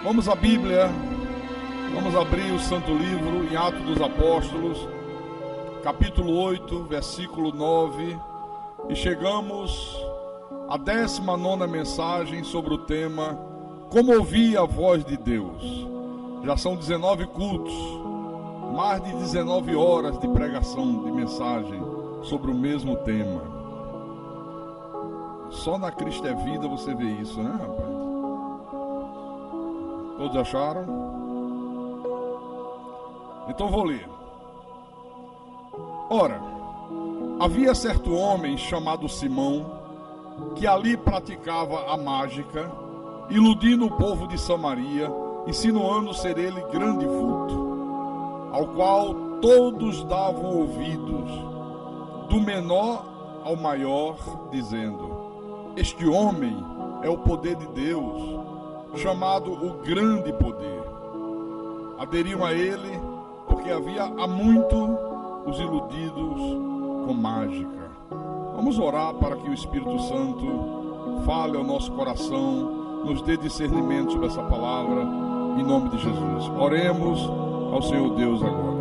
Vamos à Bíblia, vamos abrir o Santo Livro em Atos dos Apóstolos, capítulo 8, versículo 9, e chegamos à 19ª mensagem sobre o tema Como ouvir a voz de Deus. Já são 19 cultos, mais de 19 horas de pregação, de mensagem sobre o mesmo tema. Só na Cristo é Vida você vê isso, né, rapaz? Todos acharam? Então vou ler. Ora, havia certo homem chamado Simão, que ali praticava a mágica, iludindo o povo de Samaria, insinuando ser ele grande vulto, ao qual todos davam ouvidos, do menor ao maior, dizendo: este homem é o poder de Deus, chamado o grande poder. Aderiam a ele, porque havia há muito os iludidos com mágica. Vamos orar para que o Espírito Santo fale ao nosso coração, nos dê discernimento sobre essa palavra, em nome de Jesus. Oremos ao Senhor Deus agora.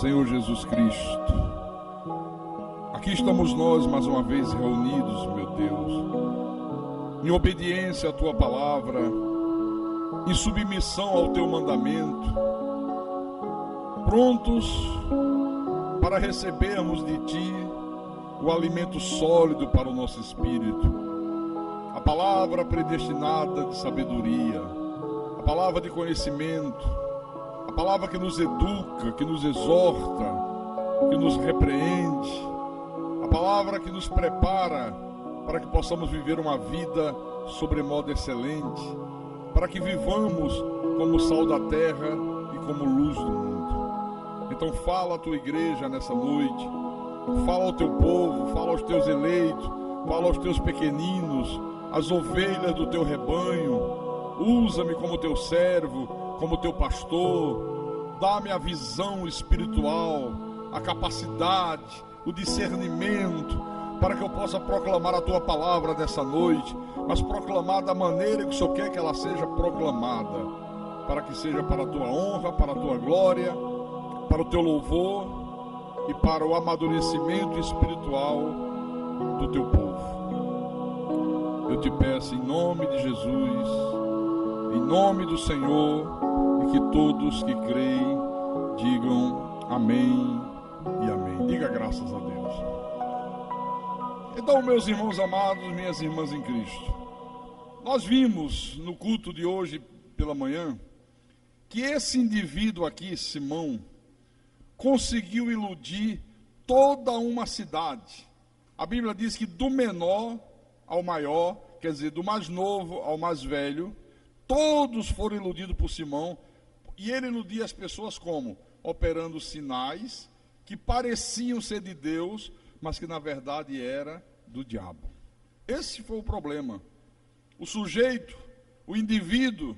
Senhor Jesus Cristo, aqui estamos nós mais uma vez reunidos, meu Deus, em obediência à Tua palavra, em submissão ao Teu mandamento, prontos para recebermos de Ti o alimento sólido para o nosso espírito, a palavra predestinada de sabedoria, a palavra de conhecimento, a palavra que nos educa, que nos exorta, que nos repreende, a palavra que nos prepara para que possamos viver uma vida sobremodo excelente, para que vivamos como sal da terra e como luz do mundo. Então fala à tua igreja nessa noite, fala ao teu povo, fala aos teus eleitos, fala aos teus pequeninos, as ovelhas do teu rebanho. Usa-me como teu servo, como teu pastor, dá-me a visão espiritual, a capacidade, o discernimento, para que eu possa proclamar a tua palavra nessa noite, mas proclamar da maneira que o Senhor quer que ela seja proclamada, para que seja para a tua honra, para a tua glória, para o teu louvor e para o amadurecimento espiritual do teu povo. Eu te peço em nome de Jesus, em nome do Senhor, e que todos que creem digam amém e amém. Diga graças a Deus. Então, meus irmãos amados, minhas irmãs em Cristo, nós vimos no culto de hoje pela manhã que esse indivíduo aqui, Simão, conseguiu iludir toda uma cidade. A Bíblia diz que do menor ao maior, quer dizer, do mais novo ao mais velho, todos foram iludidos por Simão, e ele iludia as pessoas como? Operando sinais que pareciam ser de Deus, mas que na verdade era do diabo. Esse foi o problema. O sujeito, o indivíduo,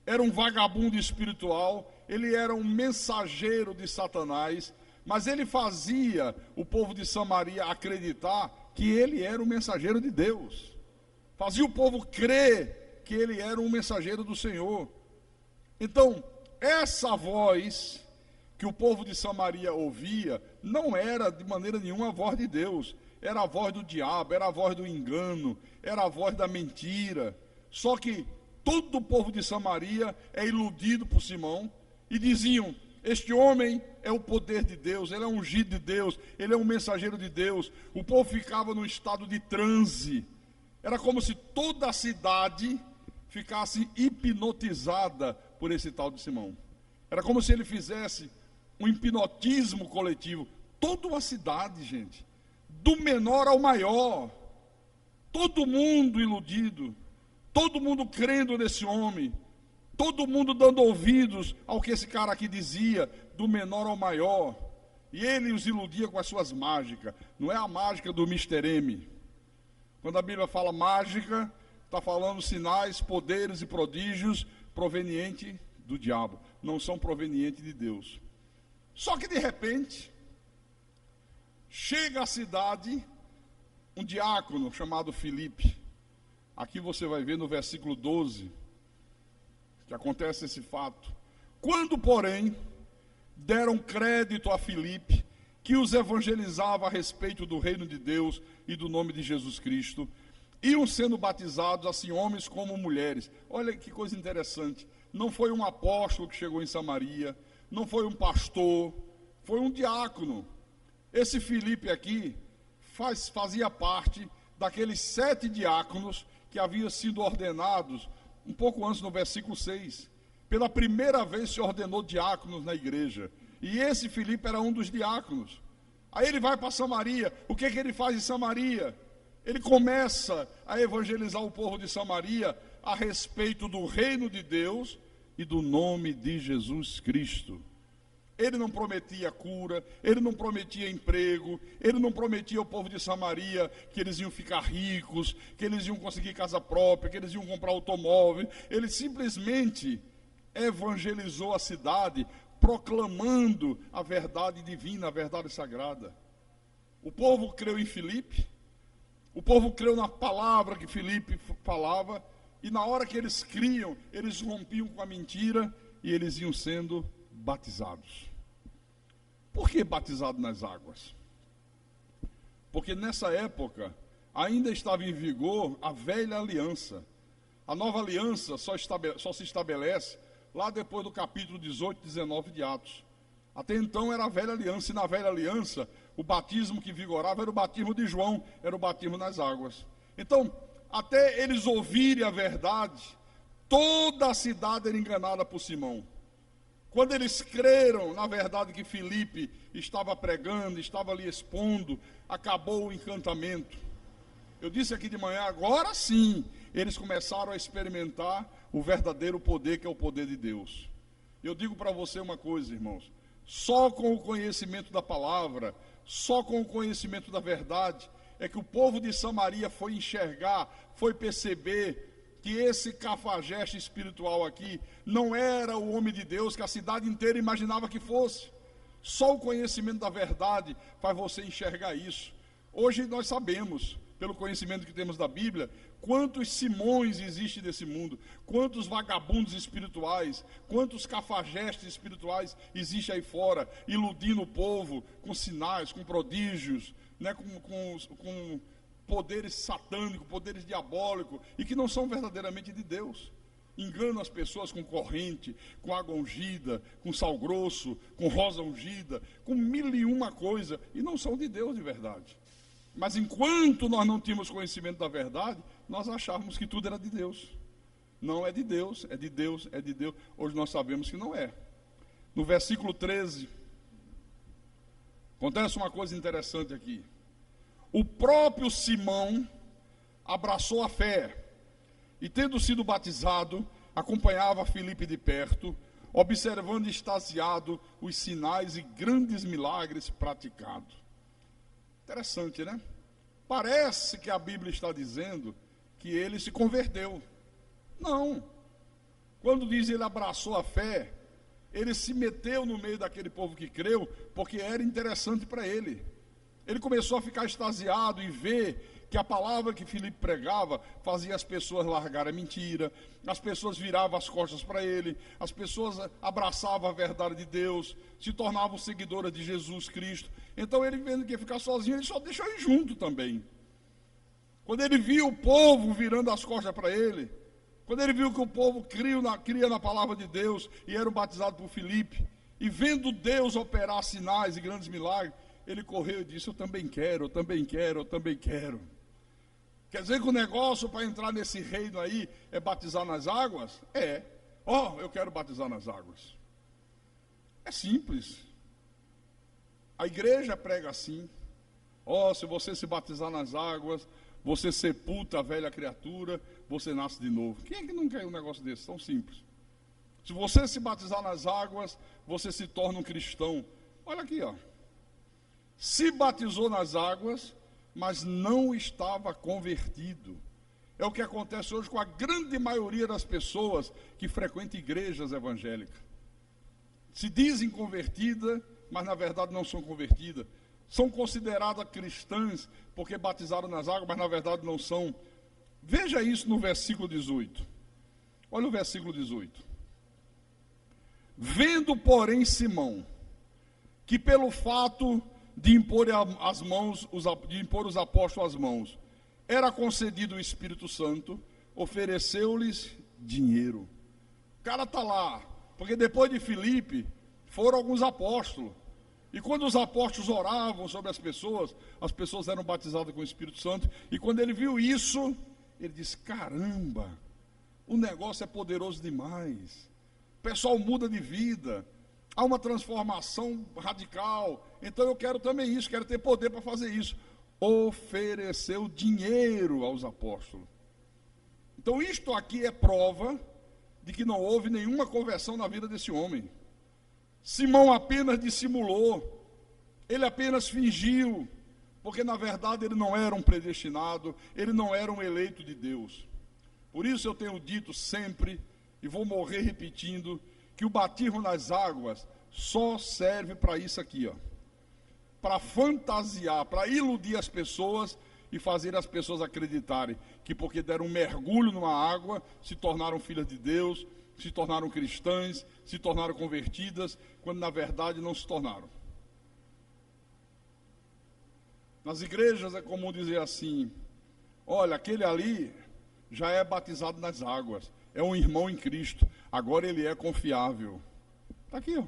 era um vagabundo espiritual, ele era um mensageiro de Satanás, mas ele fazia o povo de Samaria acreditar que ele era o mensageiro de Deus. Fazia o povo crer que ele era um mensageiro do Senhor. Então, essa voz que o povo de Samaria ouvia não era de maneira nenhuma a voz de Deus, era a voz do diabo, era a voz do engano, era a voz da mentira. Só que todo o povo de Samaria é iludido por Simão e diziam: este homem é o poder de Deus, ele é ungido de Deus, ele é um mensageiro de Deus. O povo ficava num estado de transe. Era como se toda a cidade ficasse hipnotizada por esse tal de Simão. Era como se ele fizesse um hipnotismo coletivo. Toda uma cidade, gente, do menor ao maior, todo mundo iludido, todo mundo crendo nesse homem, todo mundo dando ouvidos ao que esse cara aqui dizia, do menor ao maior. E ele os iludia com as suas mágicas. Não é a mágica do Mr. M. Quando a Bíblia fala mágica, está falando sinais, poderes e prodígios provenientes do diabo. não são provenientes de Deus. Só que de repente, chega à cidade um diácono chamado Filipe. Aqui você vai ver no versículo 12, que acontece esse fato. Quando, porém, deram crédito a Filipe, que os evangelizava a respeito do reino de Deus e do nome de Jesus Cristo, iam sendo batizados, assim homens como mulheres. Olha que coisa interessante. Não foi um apóstolo que chegou em Samaria, não foi um pastor, foi um diácono. Esse Filipe aqui fazia parte daqueles 7 diáconos que haviam sido ordenados, um pouco antes no versículo 6. Pela primeira vez se ordenou diáconos na igreja. E esse Filipe era um dos diáconos. Aí ele vai para Samaria. O que ele faz em Samaria? Ele começa a evangelizar o povo de Samaria a respeito do reino de Deus e do nome de Jesus Cristo. Ele não prometia cura, ele não prometia emprego, ele não prometia ao povo de Samaria que eles iam ficar ricos, que eles iam conseguir casa própria, que eles iam comprar automóvel. Ele simplesmente evangelizou a cidade, proclamando a verdade divina, a verdade sagrada. O povo creu em Filipe, o povo creu na palavra que Filipe falava, e na hora que eles criam, eles rompiam com a mentira e eles iam sendo batizados. Por que batizado nas águas? Porque nessa época ainda estava em vigor a velha aliança. A nova aliança só se estabelece lá depois do capítulo 18 e 19 de Atos. Até então era a velha aliança, e na velha aliança o batismo que vigorava era o batismo de João, era o batismo nas águas. Então, até eles ouvirem a verdade, toda a cidade era enganada por Simão. Quando eles creram na verdade que Filipe estava pregando, estava ali expondo, acabou o encantamento. Eu disse aqui de manhã, agora sim, eles começaram a experimentar o verdadeiro poder, que é o poder de Deus. Eu digo para você uma coisa, irmãos, só com o conhecimento da palavra, só com o conhecimento da verdade, é que o povo de Samaria foi enxergar, foi perceber que esse cafajeste espiritual aqui não era o homem de Deus que a cidade inteira imaginava que fosse. Só o conhecimento da verdade faz você enxergar isso. Hoje nós sabemos, pelo conhecimento que temos da Bíblia, quantos Simões existem nesse mundo, quantos vagabundos espirituais, quantos cafajestes espirituais existem aí fora, iludindo o povo com sinais, com prodígios, né, com poderes satânicos, poderes diabólicos, e que não são verdadeiramente de Deus. Enganam as pessoas com corrente, com água ungida, com sal grosso, com rosa ungida, com 1001 coisa, e não são de Deus de verdade. Mas enquanto nós não tínhamos conhecimento da verdade, nós achávamos que tudo era de Deus. Não é de Deus, é de Deus, é de Deus. Hoje nós sabemos que não é. No versículo 13, acontece uma coisa interessante aqui. O próprio Simão abraçou a fé e, tendo sido batizado, acompanhava Filipe de perto, observando extasiado os sinais e grandes milagres praticados. Interessante, né? Parece que a Bíblia está dizendo que ele se converteu. Não. Quando diz ele abraçou a fé, ele se meteu no meio daquele povo que creu, porque era interessante para ele. Ele começou a ficar extasiado e ver que a palavra que Filipe pregava fazia as pessoas largarem a mentira, as pessoas viravam as costas para ele, as pessoas abraçavam a verdade de Deus, se tornavam seguidoras de Jesus Cristo. Então ele, vendo que ia ficar sozinho, ele só deixou ir junto também. Quando ele viu o povo virando as costas para ele, quando ele viu que o povo cria na palavra de Deus e era batizado por Filipe, e vendo Deus operar sinais e grandes milagres, ele correu e disse, eu também quero, eu também quero, eu também quero. Quer dizer que o negócio para entrar nesse reino aí é batizar nas águas? É. Eu quero batizar nas águas. É simples. A igreja prega assim. Se você se batizar nas águas, você sepulta a velha criatura, você nasce de novo. Quem é que não quer um negócio desse? Tão simples. Se você se batizar nas águas, você se torna um cristão. Olha aqui, se batizou nas águas, mas não estava convertido. É o que acontece hoje com a grande maioria das pessoas que frequentam igrejas evangélicas. se dizem convertidas, mas na verdade não são convertidas. São consideradas cristãs porque batizaram nas águas, mas na verdade não são. Veja isso no versículo 18. Olha o versículo 18. Vendo, porém, Simão, que pelo fato de impor os apóstolos as mãos, era concedido o Espírito Santo, ofereceu-lhes dinheiro. O cara está lá, porque depois de Filipe, foram alguns apóstolos. E quando os apóstolos oravam sobre as pessoas eram batizadas com o Espírito Santo. E quando ele viu isso, ele disse, caramba, o negócio é poderoso demais. O pessoal muda de vida. Há uma transformação radical. Então eu quero também isso, quero ter poder para fazer isso. Ofereceu dinheiro aos apóstolos. Então isto aqui é prova de que não houve nenhuma conversão na vida desse homem. Simão apenas dissimulou, ele apenas fingiu, porque na verdade ele não era um predestinado, ele não era um eleito de Deus. Por isso eu tenho dito sempre, e vou morrer repetindo, que o batismo nas águas só serve para isso aqui, ó, para fantasiar, para iludir as pessoas e fazer as pessoas acreditarem que porque deram um mergulho numa água, se tornaram filhas de Deus, se tornaram cristãs, se tornaram convertidas, quando na verdade não se tornaram. Nas igrejas é comum dizer assim, olha, aquele ali já é batizado nas águas, é um irmão em Cristo, agora ele é confiável. Está aqui, ó.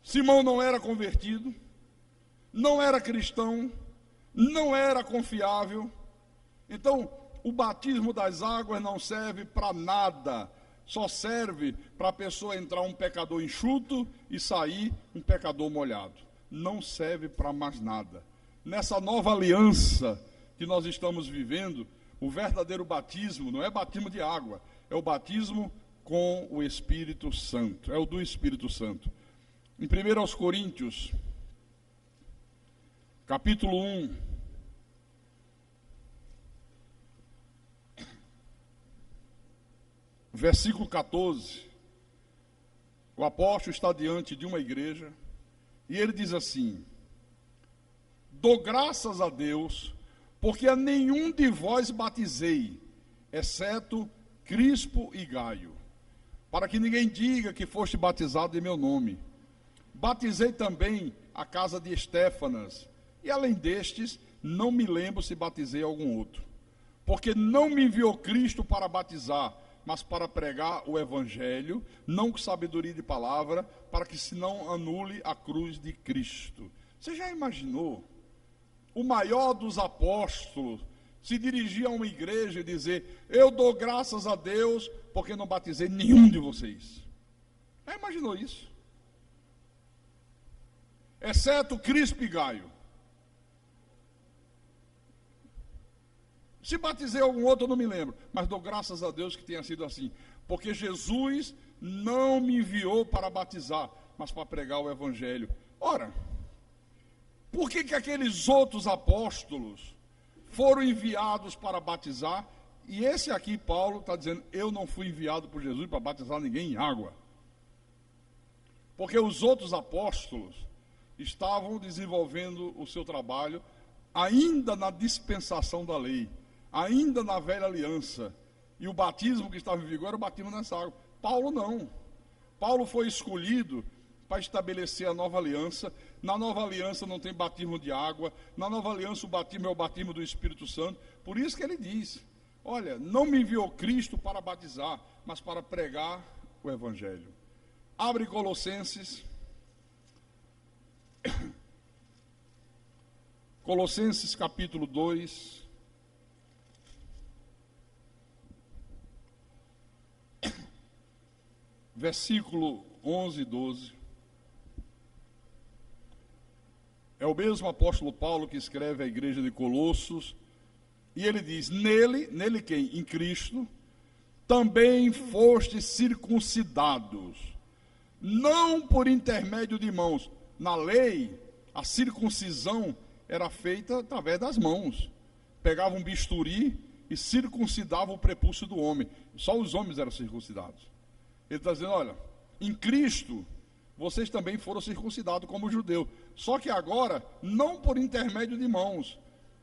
Simão não era convertido, não era cristão, não era confiável. Então, o batismo das águas não serve para nada, só serve para a pessoa entrar um pecador enxuto e sair um pecador molhado. Não serve para mais nada. Nessa nova aliança que nós estamos vivendo, o verdadeiro batismo não é batismo de água, é o batismo com o Espírito Santo, é o do Espírito Santo. Em 1 Coríntios, capítulo 1, versículo 14, o apóstolo está diante de uma igreja e ele diz assim: dou graças a Deus, porque a nenhum de vós batizei, exceto Crispo e Gaio, para que ninguém diga que foste batizado em meu nome. Batizei também a casa de Estéfanas, e além destes, não me lembro se batizei algum outro. Porque não me enviou Cristo para batizar, mas para pregar o Evangelho, não com sabedoria de palavra, para que se não anule a cruz de Cristo. Você já imaginou? O maior dos apóstolos se dirigir a uma igreja e dizer: eu dou graças a Deus porque não batizei nenhum de vocês. Já imaginou isso? Exceto Crispo e Gaio. Se batizei algum outro, eu não me lembro, mas dou graças a Deus que tenha sido assim, porque Jesus não me enviou para batizar, mas para pregar o Evangelho. Ora, por que aqueles outros apóstolos foram enviados para batizar, e esse aqui, Paulo, está dizendo: eu não fui enviado por Jesus para batizar ninguém em água? Porque os outros apóstolos estavam desenvolvendo o seu trabalho ainda na dispensação da lei, ainda na velha aliança, e o batismo que estava em vigor era o batismo nessa água. Paulo não. Paulo foi escolhido para estabelecer a nova aliança. Na nova aliança não tem batismo de água, na nova aliança o batismo é o batismo do Espírito Santo. Por isso que ele diz: olha, não me enviou Cristo para batizar, mas para pregar o Evangelho. Abre Colossenses. Colossenses capítulo 2. Versículo 11 e 12. É o mesmo apóstolo Paulo que escreve à igreja de Colossos, e ele diz: nele quem? Em Cristo, também fostes circuncidados, não por intermédio de mãos. Na lei, a circuncisão era feita através das mãos. Pegava um bisturi e circuncidava o prepúcio do homem. Só os homens eram circuncidados. Ele está dizendo: olha, em Cristo, vocês também foram circuncidados como judeu. Só que agora, não por intermédio de mãos,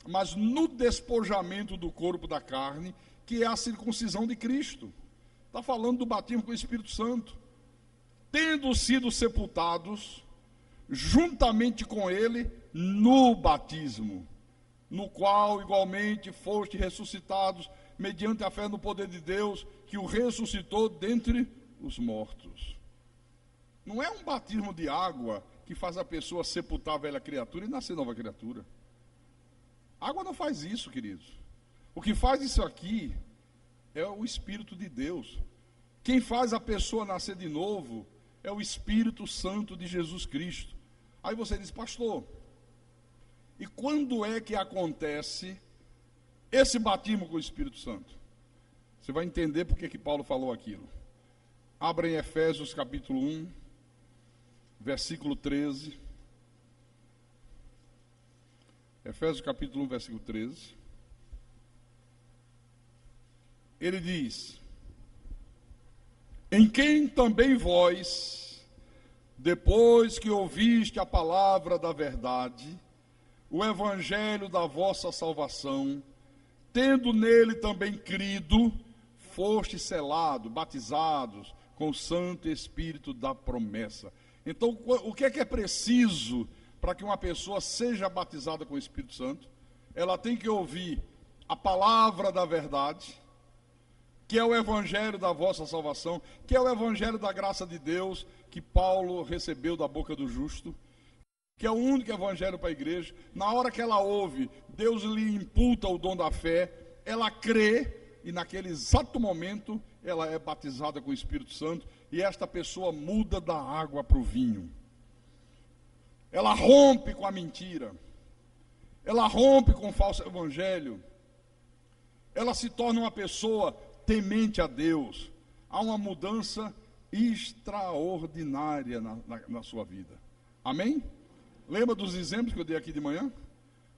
mas no despojamento do corpo da carne, que é a circuncisão de Cristo. Está falando do batismo com o Espírito Santo. Tendo sido sepultados juntamente com ele no batismo, no qual igualmente foste ressuscitados mediante a fé no poder de Deus, que o ressuscitou dentre os mortos. Não é um batismo de água que faz a pessoa sepultar a velha criatura e nascer nova criatura. A água não faz isso, queridos. O que faz isso aqui é o Espírito de Deus. Quem faz a pessoa nascer de novo é o Espírito Santo de Jesus Cristo. Aí você diz, pastor, e quando é que acontece esse batismo com o Espírito Santo? Você vai entender porque que Paulo falou aquilo. Abra em Efésios capítulo 1, versículo 13. Efésios capítulo 1, versículo 13. Ele diz: em quem também vós, depois que ouviste a palavra da verdade, o evangelho da vossa salvação, tendo nele também crido, foste selado, batizados com o Santo Espírito da promessa. Então, o que é preciso para que uma pessoa seja batizada com o Espírito Santo? Ela tem que ouvir a palavra da verdade, que é o evangelho da vossa salvação, que é o evangelho da graça de Deus, que Paulo recebeu da boca do justo, que é o único evangelho para a igreja. Na hora que ela ouve, Deus lhe imputa o dom da fé, ela crê, e naquele exato momento, ela é batizada com o Espírito Santo, e esta pessoa muda da água para o vinho. Ela rompe com a mentira, ela rompe com o falso evangelho, ela se torna uma pessoa temente a Deus. Há uma mudança extraordinária na sua vida. Amém? Lembra dos exemplos que eu dei aqui de manhã?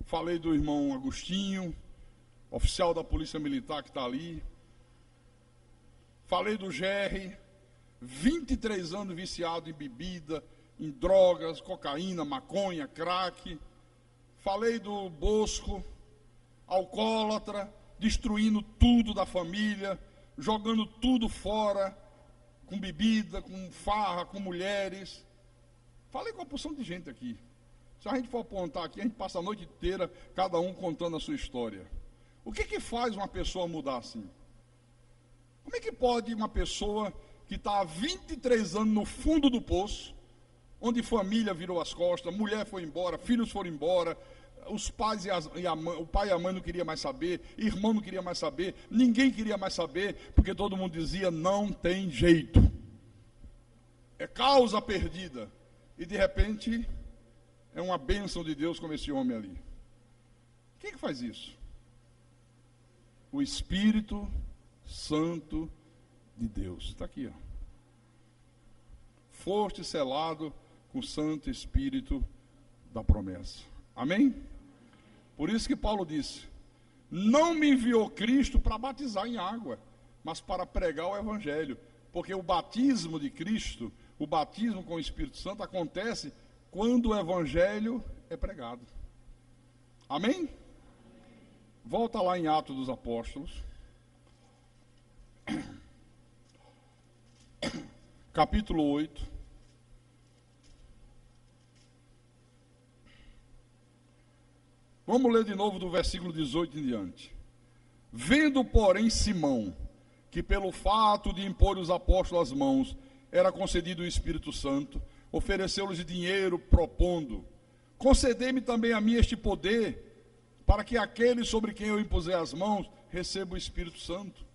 Falei do irmão Agostinho, oficial da Polícia Militar que está ali. Falei do Jerry, 23 anos viciado em bebida, em drogas, cocaína, maconha, crack. Falei do Bosco, alcoólatra, destruindo tudo da família, jogando tudo fora, com bebida, com farra, com mulheres. Falei com uma porção de gente aqui. Se a gente for apontar aqui, a gente passa a noite inteira, cada um contando a sua história. O que faz uma pessoa mudar assim? Como é que pode uma pessoa que está há 23 anos no fundo do poço, onde família virou as costas, mulher foi embora, filhos foram embora, os pais o pai e a mãe não queriam mais saber, irmão não queria mais saber, ninguém queria mais saber, porque todo mundo dizia, não tem jeito, é causa perdida, e de repente é uma bênção de Deus como esse homem ali. Quem é que faz isso? O Espírito Santo de Deus. Está aqui, ó. Foste selado com o Santo Espírito da promessa. Amém? Por isso que Paulo disse, não me enviou Cristo para batizar em água, mas para pregar o Evangelho. Porque o batismo de Cristo, o batismo com o Espírito Santo acontece quando o Evangelho é pregado. Amém? Volta lá em Atos dos Apóstolos. Capítulo 8. Vamos ler de novo do versículo 18 em diante. Vendo, porém, Simão, que pelo fato de impor os apóstolos as mãos, era concedido o Espírito Santo, ofereceu-lhes dinheiro, propondo, concedei-me também a mim este poder, para que aquele sobre quem eu impuser as mãos, receba o Espírito Santo.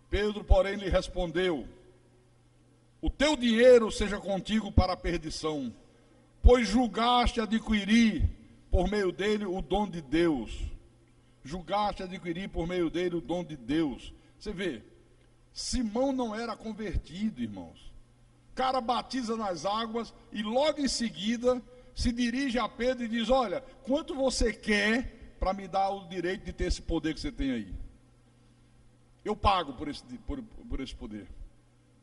Pedro, porém, lhe respondeu, o teu dinheiro seja contigo para a perdição, pois julgaste adquirir por meio dele o dom de Deus. Julgaste adquirir por meio dele o dom de Deus. Você vê, Simão não era convertido, irmãos. O cara batiza nas águas e logo em seguida se dirige a Pedro e diz, olha, quanto você quer para me dar o direito de ter esse poder que você tem aí? Eu pago por esse poder.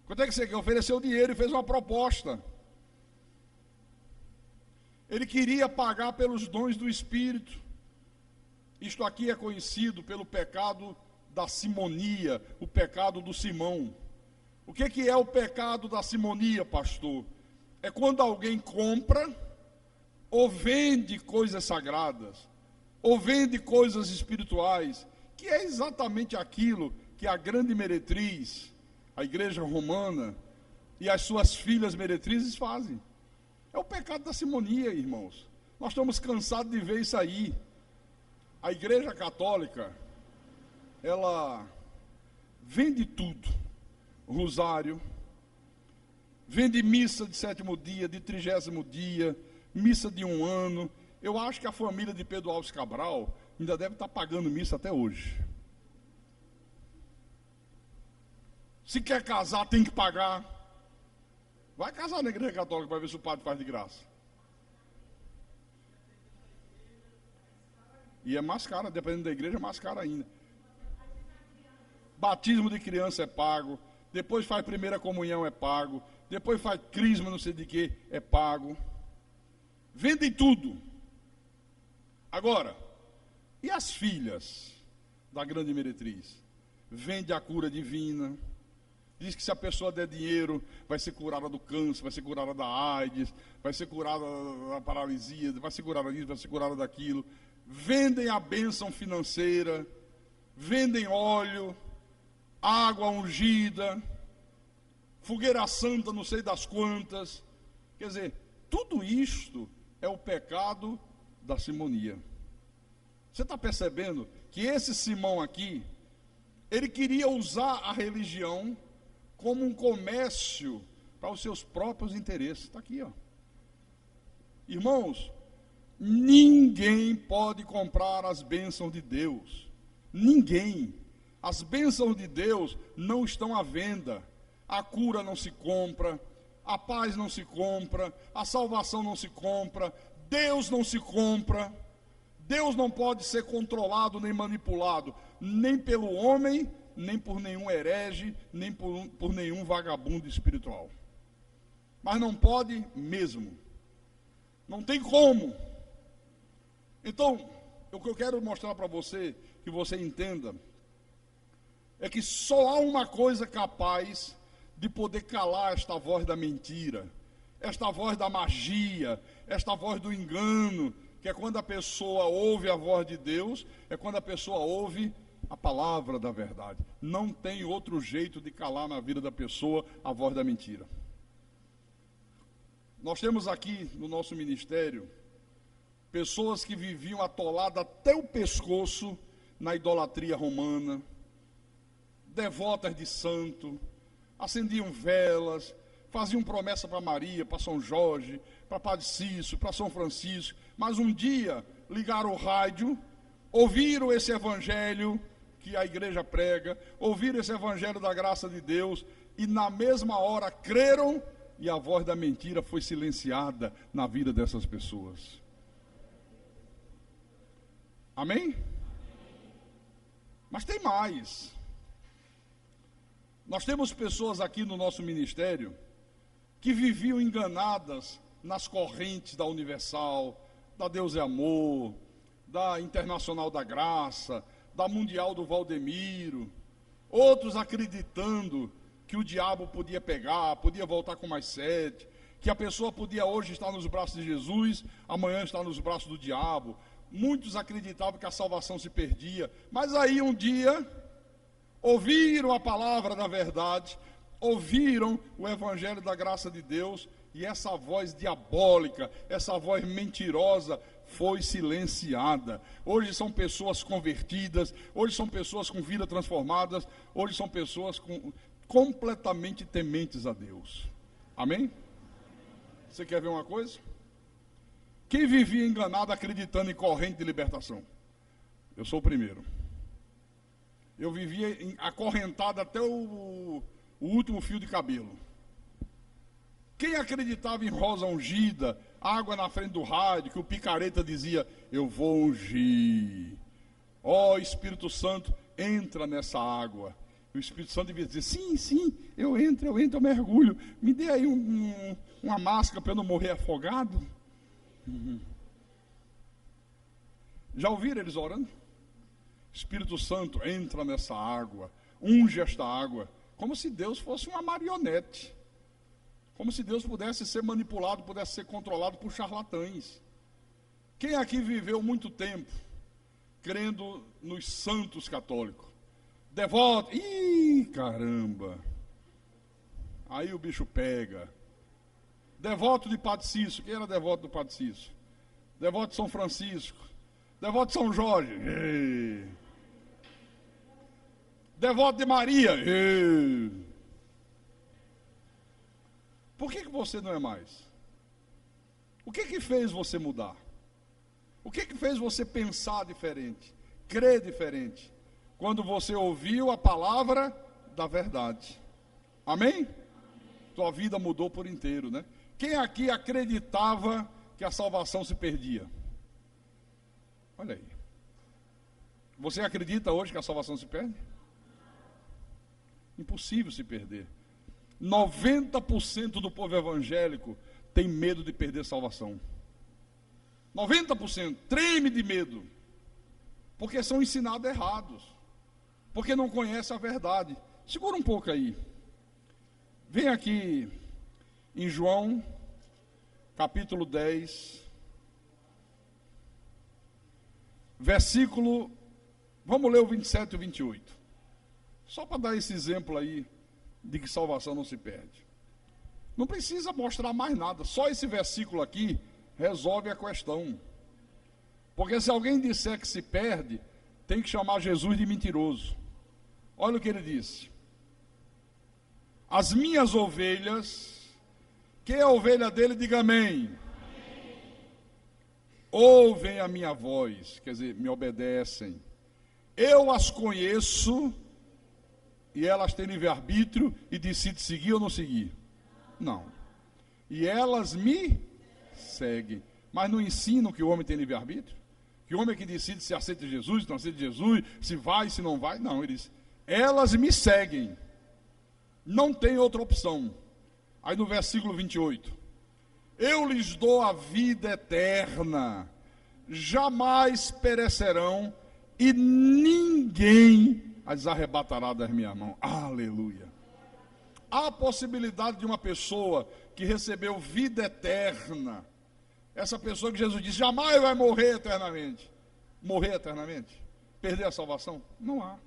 Quanto é que você quer? Ofereceu dinheiro e fez uma proposta. Ele queria pagar pelos dons do Espírito. Isto aqui é conhecido pelo pecado da simonia, o pecado do Simão. O que é o pecado da simonia, pastor? É quando alguém compra ou vende coisas sagradas, ou vende coisas espirituais, que é exatamente aquilo que a grande meretriz, a igreja romana e as suas filhas meretrizes fazem. É o pecado da simonia, irmãos. Nós estamos cansados de ver isso aí. A igreja católica, ela vende tudo. Rosário, vende missa de 7º dia, de 30º dia, missa de 1 ano. Eu acho que a família de Pedro Alves Cabral ainda deve estar pagando missa até hoje. Se quer casar, tem que pagar. Vai casar na igreja católica para ver se o padre faz de graça. E é mais caro, dependendo da igreja, é mais caro ainda. Batismo de criança é pago. Depois faz primeira comunhão, é pago. Depois faz crisma, não sei de que, é pago. Vendem tudo. Agora, e as filhas da grande meretriz? Vende a cura divina. Diz que se a pessoa der dinheiro, vai ser curada do câncer, vai ser curada da AIDS, vai ser curada da paralisia, vai ser curada disso, vai ser curada daquilo. Vendem a bênção financeira, vendem óleo, água ungida, fogueira santa, não sei das quantas. Quer dizer, tudo isto é o pecado da simonia. Você está percebendo que esse Simão aqui, ele queria usar a religião como um comércio para os seus próprios interesses. Está aqui, ó. Irmãos, ninguém pode comprar as bênçãos de Deus. Ninguém. As bênçãos de Deus não estão à venda. A cura não se compra, a paz não se compra, a salvação não se compra, Deus não se compra. Deus não pode ser controlado nem manipulado, nem pelo homem, nem por nenhum herege, nem por nenhum vagabundo espiritual. Mas não pode mesmo. Não tem como. Então, o que eu quero mostrar para você, que você entenda, é que só há uma coisa capaz de poder calar esta voz da mentira, esta voz da magia, esta voz do engano, que é quando a pessoa ouve a voz de Deus, é quando a pessoa ouve a palavra da verdade. Não tem outro jeito de calar na vida da pessoa a voz da mentira. Nós temos aqui no nosso ministério pessoas que viviam atoladas até o pescoço na idolatria romana, devotas de santo, acendiam velas, faziam promessa para Maria, para São Jorge, para Padre Cício, para São Francisco, mas um dia ligaram o rádio, ouviram esse evangelho que a igreja prega, ouviram esse evangelho da graça de Deus, e na mesma hora creram, e a voz da mentira foi silenciada na vida dessas pessoas. Amém? Mas tem mais. Nós temos pessoas aqui no nosso ministério que viviam enganadas nas correntes da Universal, da Deus é Amor, da Internacional da Graça, da Mundial do Valdemiro, outros acreditando que o diabo podia pegar, podia voltar com mais sede, que a pessoa podia hoje estar nos braços de Jesus, amanhã estar nos braços do diabo. Muitos acreditavam que a salvação se perdia, mas aí um dia ouviram a palavra da verdade, ouviram o evangelho da graça de Deus, e essa voz diabólica, essa voz mentirosa foi silenciada. Hoje são pessoas convertidas, hoje são pessoas com vida transformadas, hoje são pessoas completamente tementes a Deus. Amém? Você quer ver uma coisa? Quem vivia enganado acreditando em corrente de libertação? Eu sou o primeiro. Eu vivia acorrentado até o último fio de cabelo. Quem acreditava em rosa ungida, água na frente do rádio, que o picareta dizia, eu vou ungir. Ó Espírito Santo, entra nessa água. O Espírito Santo devia dizer, sim, eu entro, eu mergulho. Me dê aí uma máscara para eu não morrer afogado. Já ouviram eles orando? Espírito Santo, entra nessa água, unge esta água, como se Deus fosse uma marionete, como se Deus pudesse ser manipulado, pudesse ser controlado por charlatães. Quem aqui viveu muito tempo crendo nos santos católicos? Devoto, caramba, aí o bicho pega. Devoto de Padre Cícero, quem era devoto do Padre Cícero? Devoto de São Francisco, devoto de São Jorge, devoto de Maria, Por que você não é mais? O que fez você mudar? O que fez você pensar diferente, crer diferente? Quando você ouviu a palavra da verdade. Amém? Tua vida mudou por inteiro, né? Quem aqui acreditava que a salvação se perdia? Olha aí. Você acredita hoje que a salvação se perde? Impossível se perder. 90% do povo evangélico tem medo de perder a salvação. 90% treme de medo. Porque são ensinados errados. Porque não conhece a verdade. Segura um pouco aí. Vem aqui em João, capítulo 10, versículo, vamos ler o 27 e o 28. Só para dar esse exemplo aí de que salvação não se perde. Não precisa mostrar mais nada, só esse versículo aqui resolve a questão. Porque se alguém disser que se perde, tem que chamar Jesus de mentiroso. Olha o que ele disse. As minhas ovelhas, quem é a ovelha dele, diga amém. Ouvem a minha voz, quer dizer, me obedecem. Eu as conheço e elas têm livre-arbítrio e decidem seguir ou não seguir. Não. E elas me seguem. Mas não ensinam que o homem tem livre-arbítrio? Que o homem é que decide se aceita Jesus, se não aceita Jesus, se vai, se não vai? Não, ele diz, elas me seguem. Não tem outra opção. Aí no versículo 28. Eu lhes dou a vida eterna. Jamais perecerão e ninguém as arrebatará das minhas mãos. Aleluia. Há a possibilidade de uma pessoa que recebeu vida eterna. Essa pessoa que Jesus disse, jamais vai morrer eternamente. Morrer eternamente? Perder a salvação? Não há.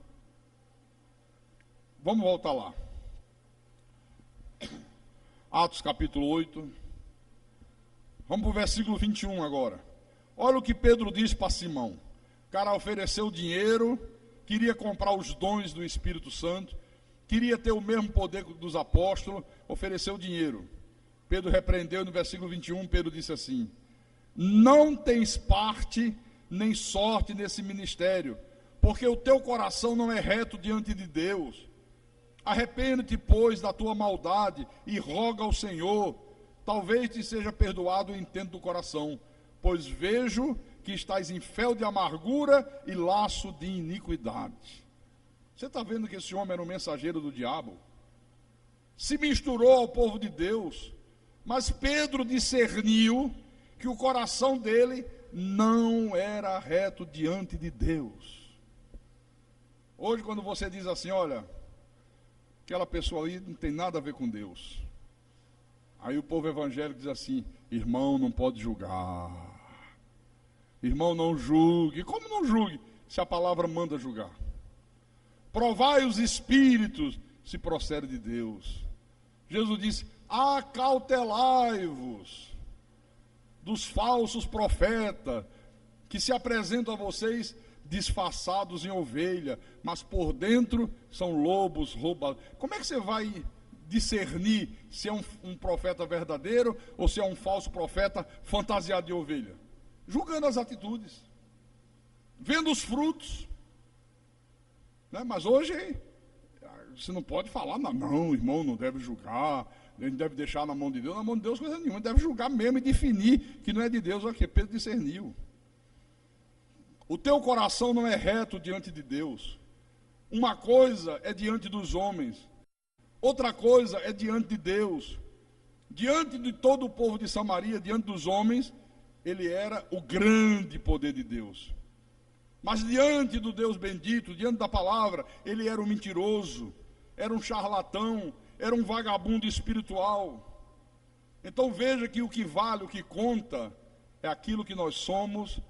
Vamos voltar lá. Atos capítulo 8. Vamos para o versículo 21 agora. Olha o que Pedro diz para Simão. O cara ofereceu dinheiro, queria comprar os dons do Espírito Santo, queria ter o mesmo poder dos apóstolos, ofereceu dinheiro. Pedro repreendeu no versículo 21, Pedro disse assim, não tens parte nem sorte nesse ministério, porque o teu coração não é reto diante de Deus. Arrepende-te, pois, da tua maldade e roga ao Senhor, talvez te seja perdoado o intento do coração, pois vejo que estás em fel de amargura e laço de iniquidade. Você está vendo que esse homem era um mensageiro do diabo? Se misturou ao povo de Deus, mas Pedro discerniu que o coração dele não era reto diante de Deus. Hoje, quando você diz assim, olha, aquela pessoa ali não tem nada a ver com Deus. Aí o povo evangélico diz assim, irmão, não pode julgar. Irmão, não julgue. Como não julgue? Se a palavra manda julgar. Provai os espíritos, se procede de Deus. Jesus disse, acautelai-vos dos falsos profetas, que se apresentam a vocês disfarçados em ovelha, mas por dentro são lobos roubados. Como é que você vai discernir se é um profeta verdadeiro ou se é um falso profeta fantasiado de ovelha? Julgando as atitudes, vendo os frutos, né? Mas hoje você não pode falar, não, irmão, não deve julgar, a gente deve deixar na mão de Deus. Na mão de Deus coisa nenhuma, deve julgar mesmo e definir que não é de Deus. Olha que Pedro discerniu. O teu coração não é reto diante de Deus. Uma coisa é diante dos homens, outra coisa é diante de Deus. Diante de todo o povo de Samaria, diante dos homens, ele era o grande poder de Deus. Mas diante do Deus bendito, diante da palavra, ele era um mentiroso, era um charlatão, era um vagabundo espiritual. Então veja que o que vale, o que conta, é aquilo que nós somos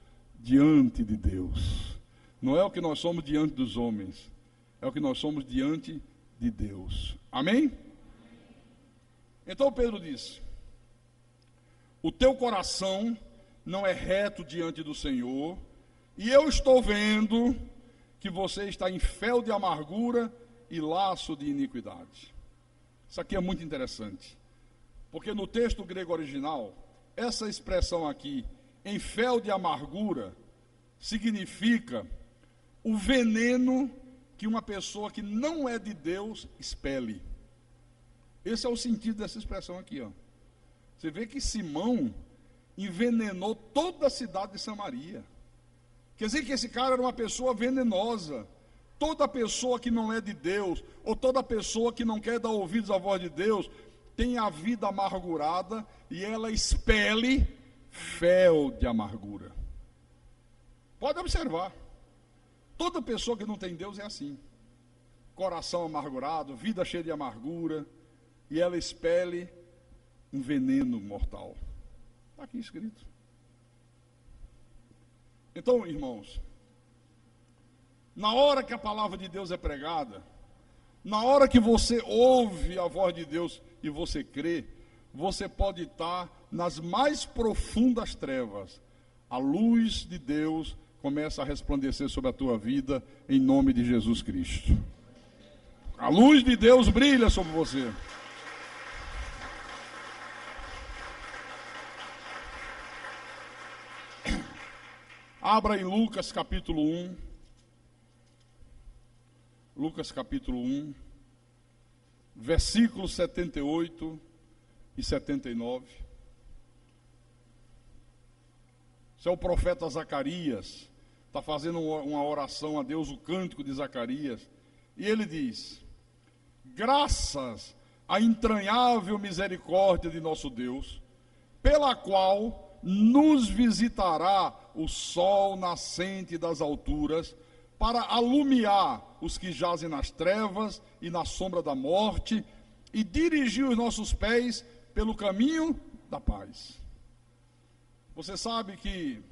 diante de Deus. Não é o que nós somos diante dos homens, é o que nós somos diante de Deus. Amém? Então Pedro disse: o teu coração não é reto diante do Senhor, e eu estou vendo que você está em fel de amargura e laço de iniquidade. Isso aqui é muito interessante, porque no texto grego original, essa expressão aqui, em fel de amargura, significa o veneno que uma pessoa que não é de Deus expele. Esse é o sentido dessa expressão aqui, ó. Você vê que Simão envenenou toda a cidade de Samaria. Quer dizer que esse cara era uma pessoa venenosa. Toda pessoa que não é de Deus, ou toda pessoa que não quer dar ouvidos à voz de Deus, tem a vida amargurada e ela expele fel de amargura. Pode observar. Toda pessoa que não tem Deus é assim. Coração amargurado, vida cheia de amargura, e ela expele um veneno mortal. Está aqui escrito. Então, irmãos, na hora que a palavra de Deus é pregada, na hora que você ouve a voz de Deus e você crê, você pode estar nas mais profundas trevas. A luz de Deus começa a resplandecer sobre a tua vida, em nome de Jesus Cristo. A luz de Deus brilha sobre você. Abra em Lucas capítulo 1. Lucas capítulo 1, versículos 78 e 79. Isso é o profeta Zacarias, está fazendo uma oração a Deus, o cântico de Zacarias. E ele diz: graças à entranhável misericórdia de nosso Deus, pela qual nos visitará o sol nascente das alturas, para alumiar os que jazem nas trevas e na sombra da morte, e dirigir os nossos pés pelo caminho da paz. Você sabe que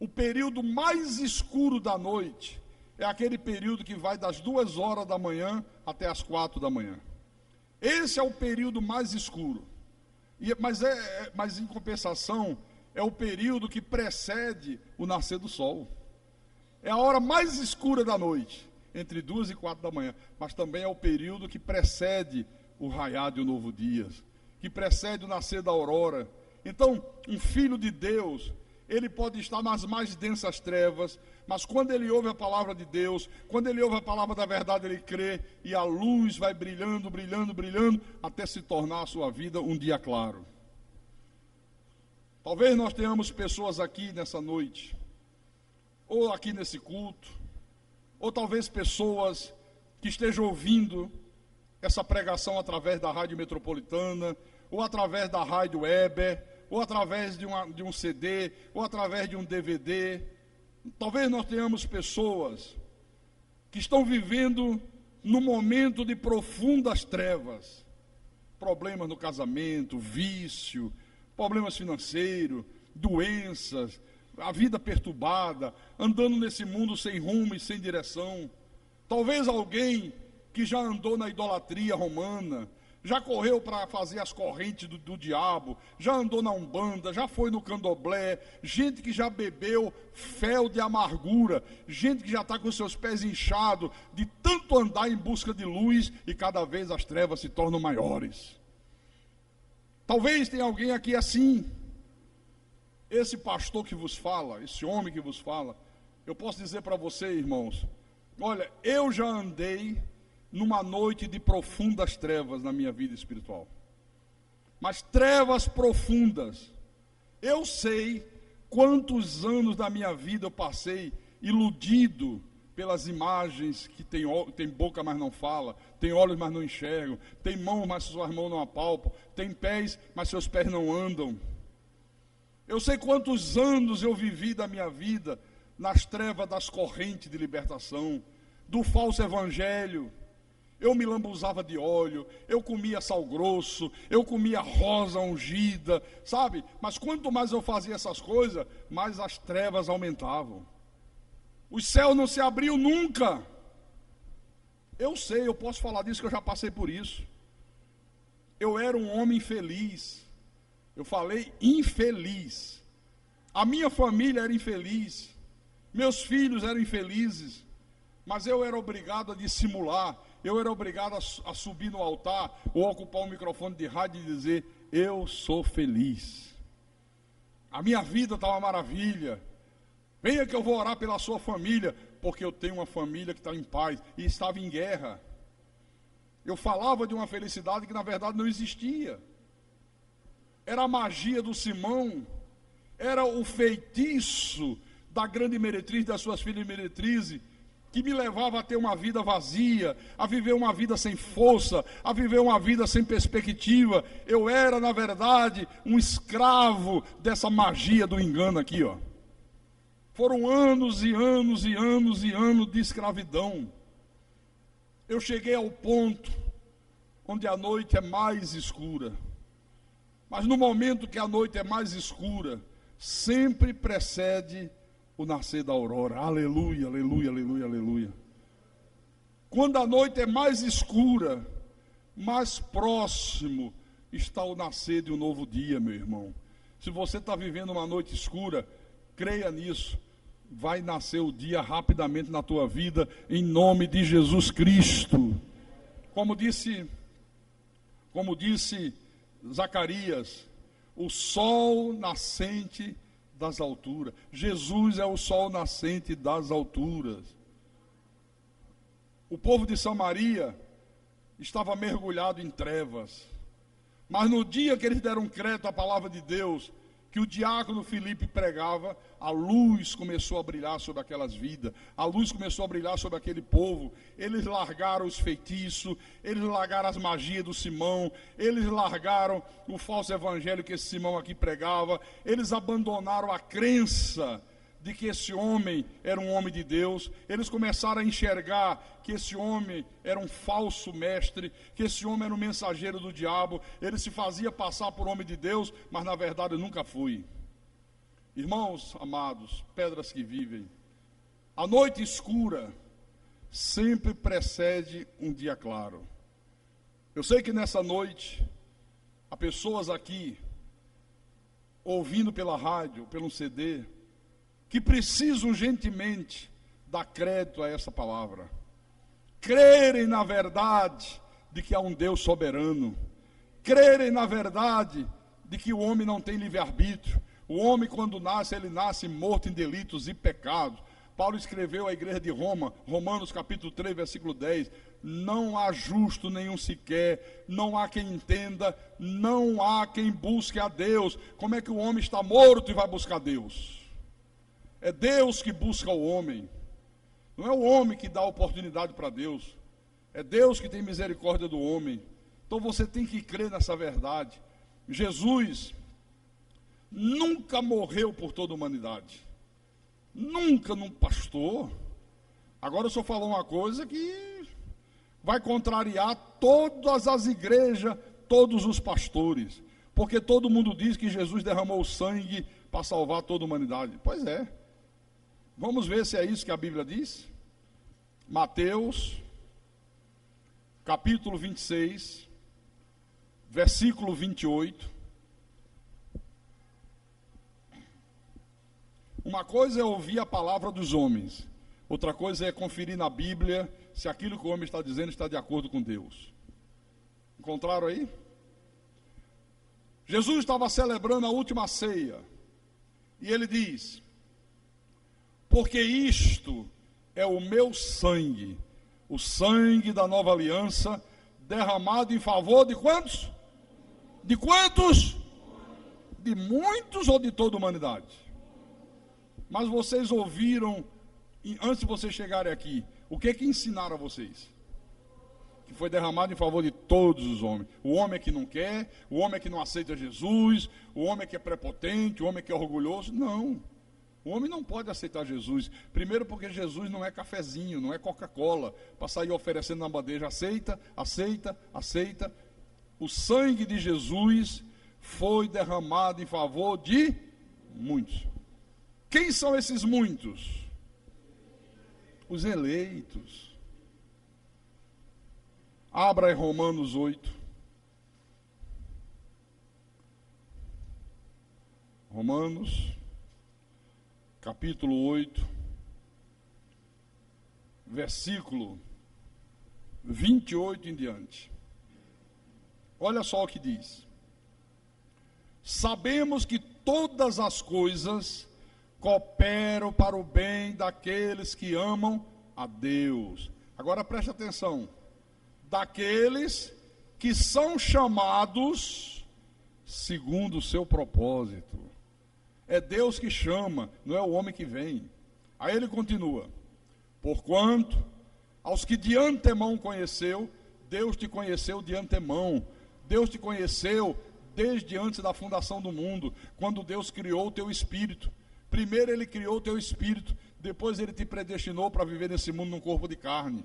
o período mais escuro da noite é aquele período que vai das 2 horas da manhã até as 4 da manhã. Esse é o período mais escuro. Mas em compensação, é o período que precede o nascer do sol. É a hora mais escura da noite, entre 2 e 4 da manhã. Mas também é o período que precede o raiar de um novo dia, que precede o nascer da aurora. Então, um filho de Deus, ele pode estar nas mais densas trevas, mas quando ele ouve a palavra de Deus, quando ele ouve a palavra da verdade, ele crê, e a luz vai brilhando, brilhando, brilhando, até se tornar a sua vida um dia claro. Talvez nós tenhamos pessoas aqui nessa noite, ou aqui nesse culto, ou talvez pessoas que estejam ouvindo essa pregação através da Rádio Metropolitana, ou através da Rádio Weber, ou através de um CD, ou através de um DVD. Talvez nós tenhamos pessoas que estão vivendo num momento de profundas trevas, problemas no casamento, vício, problemas financeiros, doenças, a vida perturbada, andando nesse mundo sem rumo e sem direção. Talvez alguém que já andou na idolatria romana, já correu para fazer as correntes do diabo, já andou na umbanda, já foi no candomblé, gente que já bebeu fel de amargura, gente que já está com seus pés inchados de tanto andar em busca de luz, e cada vez as trevas se tornam maiores. Talvez tenha alguém aqui assim. Esse pastor que vos fala, esse homem que vos fala, eu posso dizer para você, irmãos, olha, eu já andei numa noite de profundas trevas na minha vida espiritual. Mas trevas profundas. Eu sei quantos anos da minha vida eu passei iludido pelas imagens que tem boca, mas não fala, tem olhos, mas não enxergam, tem mãos, mas suas mãos não apalpam, tem pés, mas seus pés não andam. Eu sei quantos anos eu vivi da minha vida nas trevas das correntes de libertação, do falso evangelho. Eu me lambuzava de óleo, eu comia sal grosso, eu comia rosa ungida, sabe? Mas quanto mais eu fazia essas coisas, mais as trevas aumentavam. Os céus não se abriam nunca. Eu sei, eu posso falar disso, que eu já passei por isso. Eu era um homem infeliz. Eu falei infeliz. A minha família era infeliz. Meus filhos eram infelizes. Mas eu era obrigado a dissimular. Eu era obrigado a subir no altar ou ocupar um microfone de rádio e dizer: eu sou feliz. A minha vida está uma maravilha. Venha que eu vou orar pela sua família, porque eu tenho uma família que está em paz e estava em guerra. Eu falava de uma felicidade que na verdade não existia. Era a magia do Simão, era o feitiço da grande meretriz, das suas filhas meretrizes, que me levava a ter uma vida vazia, a viver uma vida sem força, a viver uma vida sem perspectiva. Eu era, na verdade, um escravo dessa magia do engano aqui, ó. Foram anos e anos e anos e anos de escravidão. Eu cheguei ao ponto onde a noite é mais escura. Mas no momento que a noite é mais escura, sempre precede o nascer da aurora. Aleluia, aleluia, aleluia, aleluia. Quando a noite é mais escura, mais próximo está o nascer de um novo dia, meu irmão. Se você está vivendo uma noite escura, creia nisso. Vai nascer o dia rapidamente na tua vida, em nome de Jesus Cristo. Como disse Zacarias, o sol nascente das alturas. Jesus é o sol nascente das alturas. O povo de Samaria estava mergulhado em trevas. Mas no dia que eles deram crédito à palavra de Deus, que o diácono Filipe pregava, a luz começou a brilhar sobre aquelas vidas, a luz começou a brilhar sobre aquele povo. Eles largaram os feitiços, eles largaram as magias do Simão, eles largaram o falso evangelho que esse Simão aqui pregava, eles abandonaram a crença de que esse homem era um homem de Deus. Eles começaram a enxergar que esse homem era um falso mestre, que esse homem era um mensageiro do diabo. Ele se fazia passar por homem de Deus, mas na verdade nunca foi. Irmãos amados, pedras que vivem, a noite escura sempre precede um dia claro. Eu sei que nessa noite há pessoas aqui ouvindo pela rádio, pelo CD, que precisam urgentemente dar crédito a essa palavra, crerem na verdade de que há um Deus soberano, crerem na verdade de que o homem não tem livre-arbítrio. O homem, quando nasce, ele nasce morto em delitos e pecados. Paulo escreveu à igreja de Roma, Romanos capítulo 3, versículo 10, não há justo nenhum sequer, não há quem entenda, não há quem busque a Deus. Como é que o homem está morto e vai buscar Deus? É Deus que busca o homem. Não é o homem que dá oportunidade para Deus. É Deus que tem misericórdia do homem. Então você tem que crer nessa verdade. Jesus nunca morreu por toda a humanidade. Nunca num pastor. Agora eu só falar uma coisa que vai contrariar todas as igrejas, todos os pastores. Porque todo mundo diz que Jesus derramou sangue para salvar toda a humanidade. Pois é. Vamos ver se é isso que a Bíblia diz. Mateus, capítulo 26, versículo 28. Uma coisa é ouvir a palavra dos homens, outra coisa é conferir na Bíblia se aquilo que o homem está dizendo está de acordo com Deus. Encontraram aí? Jesus estava celebrando a última ceia, e ele diz: porque isto é o meu sangue, o sangue da nova aliança, derramado em favor de quantos? De quantos? De muitos ou de toda a humanidade? Mas vocês ouviram antes de vocês chegarem aqui, o que ensinaram a vocês? Que foi derramado em favor de todos os homens. O homem que não quer, o homem que não aceita Jesus, o homem que é prepotente, o homem que é orgulhoso. Não. O homem não pode aceitar Jesus. Primeiro porque Jesus não é cafezinho, não é Coca-Cola, para sair oferecendo na bandeja. Aceita, aceita, aceita. O sangue de Jesus foi derramado em favor de muitos. Quem são esses muitos? Os eleitos. Abra em Romanos 8. Romanos, capítulo 8, versículo 28 em diante. Olha só o que diz. Sabemos que todas as coisas cooperam para o bem daqueles que amam a Deus. Agora preste atenção. Daqueles que são chamados segundo o seu propósito. É Deus que chama, não é o homem que vem. Aí ele continua. Porquanto, aos que de antemão conheceu, Deus te conheceu de antemão. Deus te conheceu desde antes da fundação do mundo, quando Deus criou o teu espírito. Primeiro ele criou o teu espírito, depois ele te predestinou para viver nesse mundo num corpo de carne.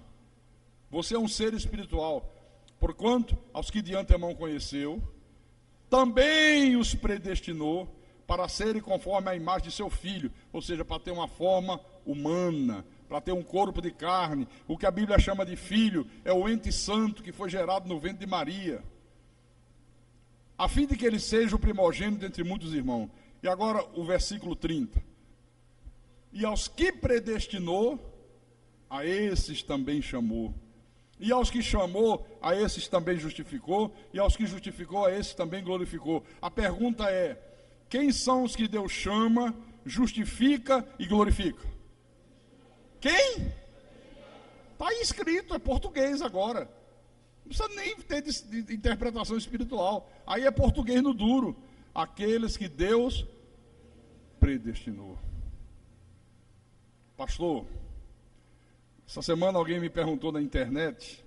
Você é um ser espiritual. Porquanto, aos que de antemão conheceu, também os predestinou para serem conforme a imagem de seu filho, ou seja, para ter uma forma humana, para ter um corpo de carne. O que a Bíblia chama de filho é o ente santo que foi gerado no ventre de Maria, a fim de que ele seja o primogênito entre muitos irmãos. E agora o versículo 30. E aos que predestinou, a esses também chamou. E aos que chamou, a esses também justificou. E aos que justificou, a esses também glorificou. A pergunta é: quem são os que Deus chama, justifica e glorifica? Quem? Está aí escrito, é português agora. Não precisa nem ter de interpretação espiritual. Aí é português no duro. Aqueles que Deus predestinou. Pastor, essa semana alguém me perguntou na internet: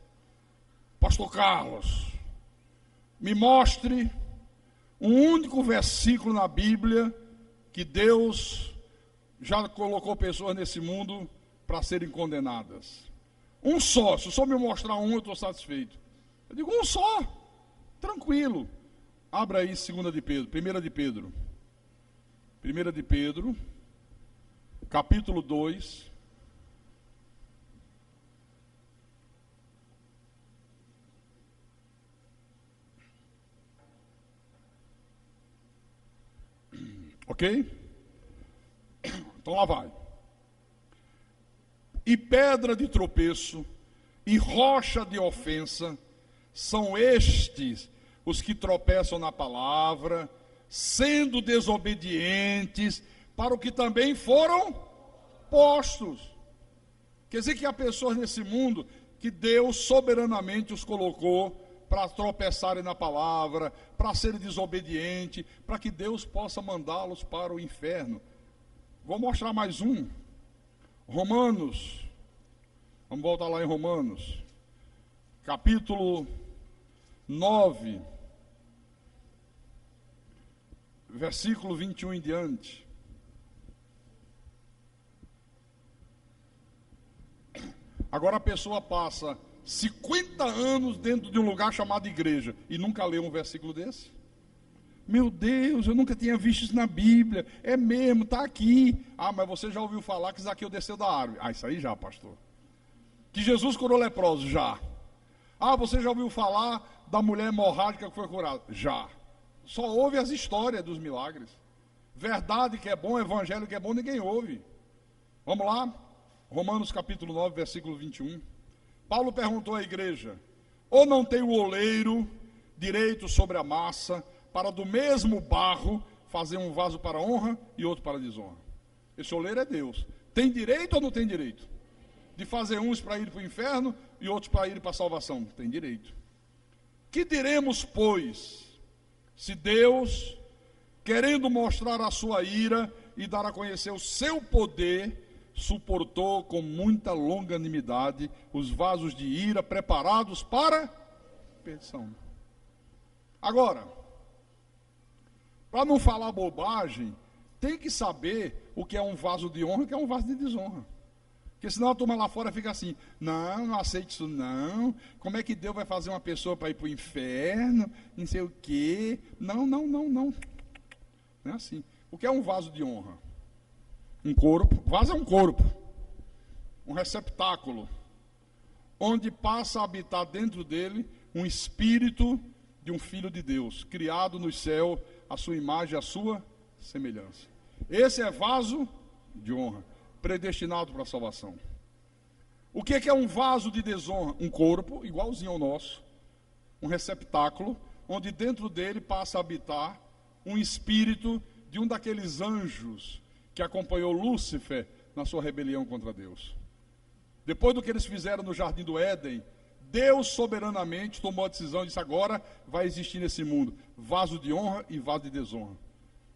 Pastor Carlos, me mostre um único versículo na Bíblia que Deus já colocou pessoas nesse mundo para serem condenadas. Um só, se só me mostrar um, eu estou satisfeito. Eu digo um só, tranquilo. Abra aí 2 de Pedro, 1 de Pedro. 1 de Pedro, capítulo 2. Ok? Então lá vai. E pedra de tropeço e rocha de ofensa são estes os que tropeçam na palavra, sendo desobedientes para o que também foram postos. Quer dizer que há pessoas nesse mundo que Deus soberanamente os colocou para tropeçarem na palavra, para serem desobedientes, para que Deus possa mandá-los para o inferno. Vou mostrar mais um. Romanos, vamos voltar lá em Romanos, capítulo 9, versículo 21 em diante. Agora a pessoa passa 50 anos dentro de um lugar chamado igreja e nunca leu um versículo desse. Meu Deus, eu nunca tinha visto isso na Bíblia. É mesmo, está aqui. Ah, mas você já ouviu falar que Zaqueu desceu da árvore? Ah, isso aí já, pastor. Que Jesus curou leprosos? Já. Ah, você já ouviu falar da mulher hemorrágica que foi curada? Já. Só ouve as histórias dos milagres. Verdade que é bom, evangelho que é bom, ninguém ouve. Vamos lá? Romanos capítulo 9, versículo 21. Paulo perguntou à igreja: ou não tem o oleiro direito sobre a massa, para do mesmo barro fazer um vaso para honra e outro para desonra? Esse oleiro é Deus. Tem direito ou não tem direito? De fazer uns para ir para o inferno e outros para ir para a salvação? Tem direito. Que diremos, pois, se Deus, querendo mostrar a sua ira e dar a conhecer o seu poder, suportou com muita longanimidade os vasos de ira preparados para perdição. Agora, para não falar bobagem, tem que saber o que é um vaso de honra e o que é um vaso de desonra. Porque senão a turma lá fora fica assim, não aceito isso não, como é que Deus vai fazer uma pessoa para ir para o inferno, não sei o quê, não. Não é assim. O que é um vaso de honra? Um corpo, vaso é um corpo, um receptáculo, onde passa a habitar dentro dele um espírito de um filho de Deus, criado no céu, a sua imagem, a sua semelhança. Esse é vaso de honra, predestinado para a salvação. O que é um vaso de desonra? Um corpo, igualzinho ao nosso, um receptáculo, onde dentro dele passa a habitar um espírito de um daqueles anjos que acompanhou Lúcifer na sua rebelião contra Deus. Depois do que eles fizeram no Jardim do Éden, Deus soberanamente tomou a decisão e disse, agora vai existir nesse mundo vaso de honra e vaso de desonra.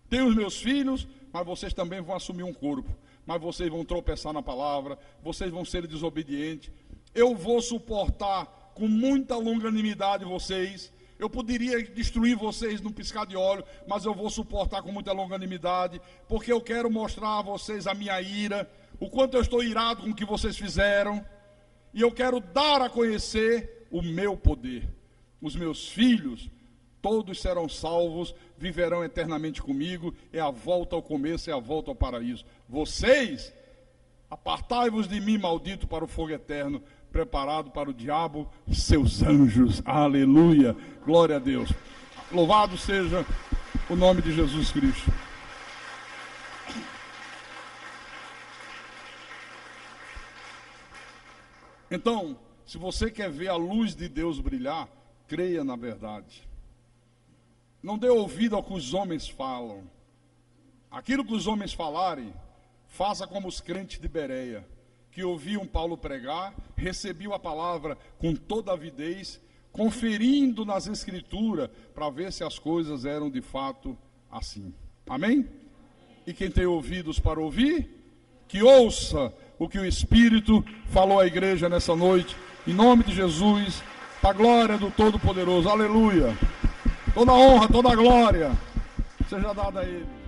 Tenho os meus filhos, mas vocês também vão assumir um corpo. Mas vocês vão tropeçar na palavra, vocês vão ser desobedientes. Eu vou suportar com muita longanimidade vocês. Eu poderia destruir vocês num piscar de olho, mas eu vou suportar com muita longanimidade, porque eu quero mostrar a vocês a minha ira, o quanto eu estou irado com o que vocês fizeram, e eu quero dar a conhecer o meu poder. Os meus filhos, todos serão salvos, viverão eternamente comigo, é a volta ao começo, é a volta ao paraíso. Vocês, apartai-vos de mim, maldito, para o fogo eterno, preparado para o diabo, seus anjos. Aleluia, glória a Deus. Louvado seja o nome de Jesus Cristo. Então, se você quer ver a luz de Deus brilhar, creia na verdade. Não dê ouvido ao que os homens falam. Aquilo que os homens falarem, faça como os crentes de Bereia, que ouviam Paulo pregar, recebiam a palavra com toda avidez, conferindo nas Escrituras, para ver se as coisas eram de fato assim. Amém? E quem tem ouvidos para ouvir, que ouça o que o Espírito falou à igreja nessa noite, em nome de Jesus, para a glória do Todo-Poderoso. Aleluia! Toda honra, toda glória seja dada a Ele.